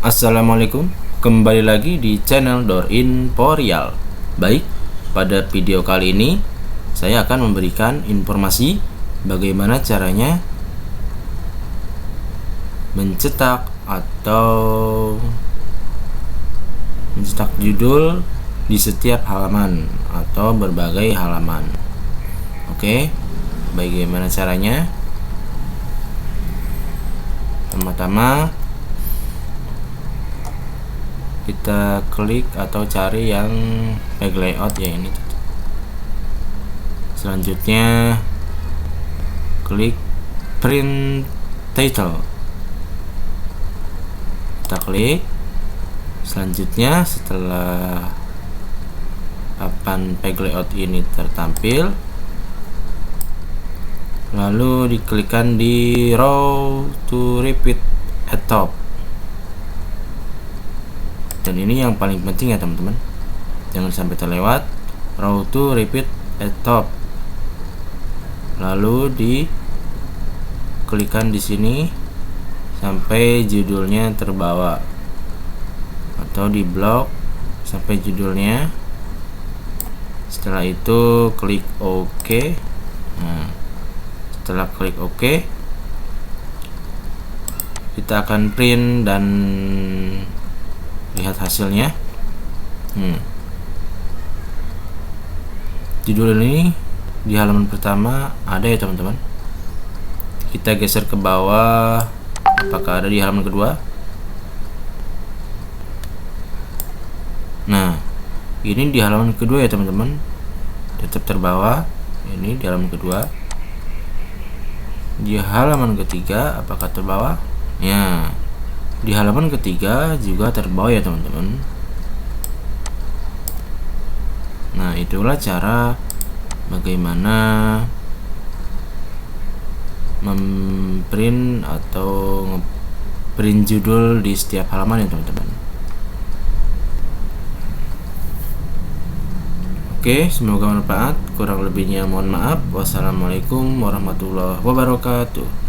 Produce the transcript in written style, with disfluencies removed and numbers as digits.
Assalamualaikum, kembali lagi di channel Dorinforial. Baik, pada video kali ini saya akan memberikan informasi bagaimana caranya mencetak judul di setiap halaman atau berbagai halaman. Oke, bagaimana caranya? Pertama-tama kita klik atau cari yang page layout ya, ini. Selanjutnya klik print title, kita klik. Selanjutnya setelah papan page layout ini tertampil, lalu diklikkan di row to repeat at top. Dan ini yang paling penting ya teman-teman, jangan sampai terlewat row to repeat at top. Lalu diklikkan di sini sampai judulnya terbawa, atau di blok sampai judulnya. Setelah itu klik OK. Nah, setelah klik OK, kita akan print dan lihat hasilnya. Judul ini di halaman pertama ada ya teman-teman. Kita geser ke bawah, apakah ada di halaman kedua? Nah, ini di halaman kedua ya teman-teman, tetap terbawa. Ini di halaman kedua. Di halaman ketiga apakah terbawa? Ya, di halaman ketiga juga terbawa ya teman-teman. Nah, itulah cara bagaimana memprint atau ngeprint judul di setiap halaman ya teman-teman. Oke, semoga bermanfaat. Kurang lebihnya mohon maaf. Wassalamualaikum warahmatullahi wabarakatuh.